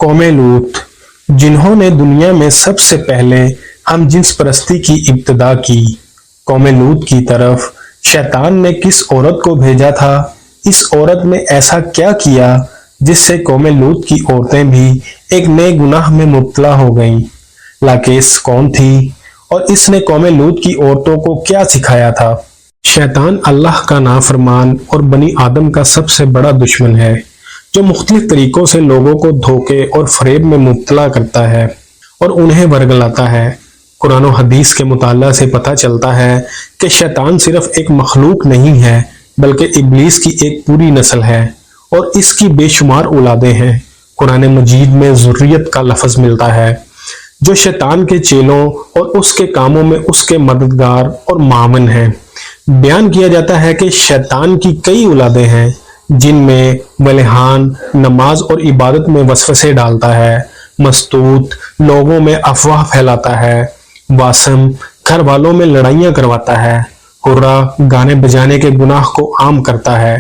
قوم لوط، جنہوں نے دنیا میں سب سے پہلے ہم جنس پرستی کی ابتدا کی۔ قوم لوط کی طرف شیطان نے کس عورت کو بھیجا تھا؟ اس عورت نے ایسا کیا کیا جس سے قوم لوط کی عورتیں بھی ایک نئے گناہ میں مبتلا ہو گئیں؟ لاکیس کون تھی اور اس نے قوم لوط کی عورتوں کو کیا سکھایا تھا؟ شیطان اللہ کا نافرمان اور بنی آدم کا سب سے بڑا دشمن ہے، جو مختلف طریقوں سے لوگوں کو دھوکے اور فریب میں مبتلا کرتا ہے اور انہیں ورگلاتا ہے۔ قرآن و حدیث کے مطالعہ سے پتہ چلتا ہے کہ شیطان صرف ایک مخلوق نہیں ہے بلکہ ابلیس کی ایک پوری نسل ہے اور اس کی بے شمار اولادیں ہیں۔ قرآن مجید میں ذریت کا لفظ ملتا ہے، جو شیطان کے چیلوں اور اس کے کاموں میں اس کے مددگار اور معاون ہیں۔ بیان کیا جاتا ہے کہ شیطان کی کئی اولادیں ہیں جن میں ملحان، نماز اور عبادت میں وسوسے ڈالتا ہے، مستوت، لوگوں میں افواہ پھیلاتا ہے، واسم، گھر والوں میں لڑائیاں کرواتا ہے، حرہ، گانے بجانے کے گناہ کو عام کرتا ہے،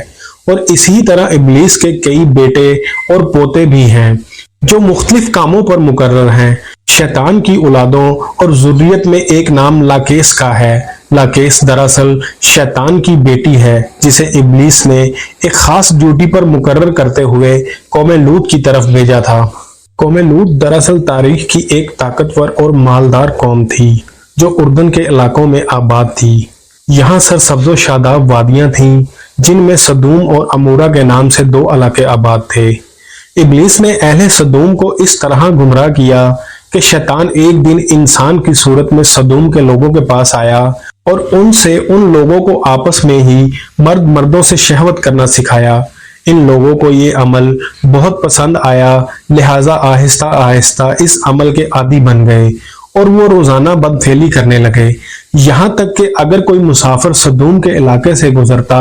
اور اسی طرح ابلیس کے کئی بیٹے اور پوتے بھی ہیں جو مختلف کاموں پر مقرر ہیں۔ شیطان کی اولادوں اور ذریت میں ایک نام لاکیس کا ہے۔ لاکیس دراصل شیطان کی بیٹی ہے جسے ابلیس نے ایک خاص ڈیوٹی پر مقرر کرتے ہوئے قوم لوط کی طرف بھیجا تھا۔ قوم لوط دراصل تاریخ کی ایک طاقتور اور مالدار قوم تھی جو اردن کے علاقوں میں آباد تھی۔ یہاں سرسبز و شاداب وادیاں تھیں جن میں سدوم اور عمورہ کے نام سے دو علاقے آباد تھے۔ ابلیس نے اہل سدوم کو اس طرح گمراہ کیا کہ شیطان ایک دن انسان کی صورت میں سدوم کے لوگوں کے پاس آیا اور ان سے ان لوگوں کو آپس میں ہی مرد مردوں سے شہوت کرنا سکھایا۔ ان لوگوں کو یہ عمل بہت پسند آیا، لہٰذا آہستہ آہستہ اس عمل کے عادی بن گئے اور وہ روزانہ بدفعلی کرنے لگے، یہاں تک کہ اگر کوئی مسافر سدوم کے علاقے سے گزرتا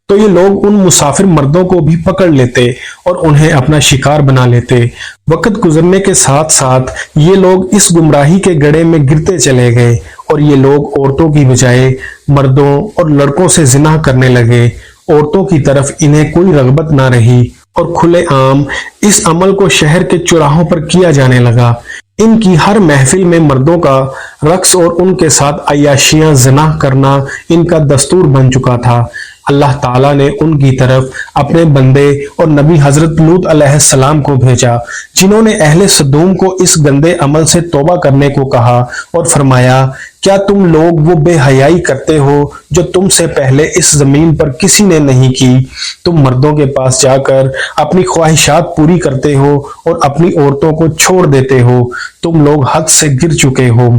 تو یہ لوگ ان مسافر مردوں کو بھی پکڑ لیتے اور انہیں اپنا شکار بنا لیتے۔ وقت گزرنے کے ساتھ ساتھ یہ لوگ اس گمراہی کے گڑھے میں گرتے چلے گئے اور یہ لوگ عورتوں کی بجائے مردوں اور لڑکوں سے زنا کرنے لگے۔ عورتوں کی طرف انہیں کوئی رغبت نہ رہی اور کھلے عام اس عمل کو شہر کے چوراہوں پر کیا جانے لگا۔ ان کی ہر محفل میں مردوں کا رقص اور ان کے ساتھ عیاشیاں، زنا کرنا ان کا دستور بن چکا تھا۔ اللہ تعالیٰ نے ان کی طرف اپنے بندے اور نبی حضرت لوط علیہ السلام کو بھیجا، جنہوں نے اہل سدوم کو اس گندے عمل سے توبہ کرنے کو کہا اور فرمایا، کیا تم لوگ وہ بے حیائی کرتے ہو جو تم سے پہلے اس زمین پر کسی نے نہیں کی؟ تم مردوں کے پاس جا کر اپنی خواہشات پوری کرتے ہو اور اپنی عورتوں کو چھوڑ دیتے ہو، تم لوگ حد سے گر چکے ہو۔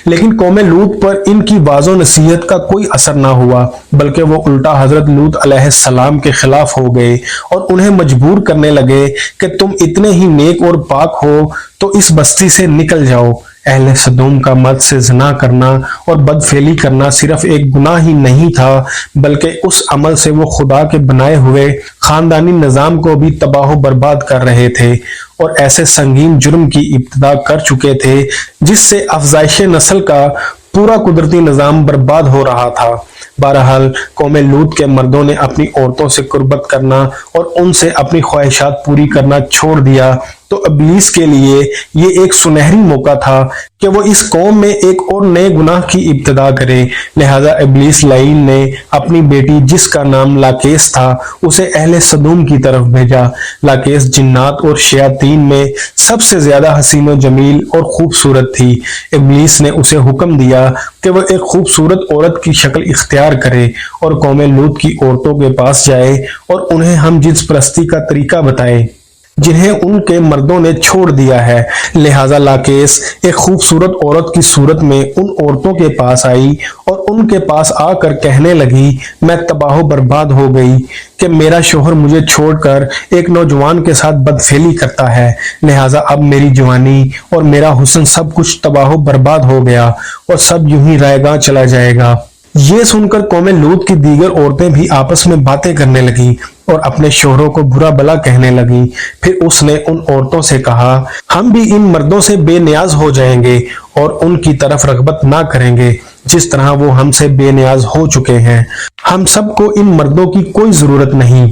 لیکن قوم لوط پر ان کی واض و نصیحت کا کوئی اثر نہ ہوا، بلکہ وہ الٹا حضرت لوط علیہ السلام کے خلاف ہو گئے اور انہیں مجبور کرنے لگے کہ تم اتنے ہی نیک اور پاک ہو تو اس بستی سے نکل جاؤ۔ اہل سدوم کا مرد سے زنا کرنا اور بدفعلی کرنا صرف ایک گناہ ہی نہیں تھا، بلکہ اس عمل سے وہ خدا کے بنائے ہوئے خاندانی نظام کو بھی تباہ و برباد کر رہے تھے اور ایسے سنگین جرم کی ابتدا کر چکے تھے جس سے افزائش نسل کا پورا قدرتی نظام برباد ہو رہا تھا۔ بہرحال قوم لوط کے مردوں نے اپنی عورتوں سے قربت کرنا اور ان سے اپنی خواہشات پوری کرنا چھوڑ دیا تو ابلیس کے لیے یہ ایک سنہری موقع تھا کہ وہ اس قوم میں ایک اور نئے گناہ کی ابتدا کرے۔ لہذا ابلیس لعین نے اپنی بیٹی جس کا نام لاکیس تھا اسے اہل سدوم کی طرف بھیجا۔ لاکیس جنات اور شیاطین میں سب سے زیادہ حسین و جمیل اور خوبصورت تھی۔ ابلیس نے اسے حکم دیا کہ وہ ایک خوبصورت عورت کی شکل اختیار کرے اور قوم لوط کی عورتوں کے پاس جائے اور انہیں ہم جنس پرستی کا طریقہ بتائے جنہیں ان کے مردوں نے چھوڑ دیا ہے۔ لہذا لاکیس ایک خوبصورت عورت کی صورت میں ان عورتوں کے پاس آئی اور ان کے پاس آ کر کہنے لگی، میں تباہ و برباد ہو گئی کہ میرا شوہر مجھے چھوڑ کر ایک نوجوان کے ساتھ بدفعلی کرتا ہے، لہذا اب میری جوانی اور میرا حسن سب کچھ تباہ و برباد ہو گیا اور سب یوں ہی رائے گاں چلا جائے گا۔ یہ سن کر قوم لوط کی دیگر عورتیں بھی آپس میں باتیں کرنے لگیں اور اپنے شوہروں کو برا بھلا کہنے لگیں۔ پھر اس نے ان عورتوں سے کہا، ہم بھی ان مردوں سے بے نیاز ہو جائیں گے اور ان کی طرف رغبت نہ کریں گے جس طرح وہ ہم سے بے نیاز ہو چکے ہیں۔ ہم سب کو ان مردوں کی کوئی ضرورت نہیں۔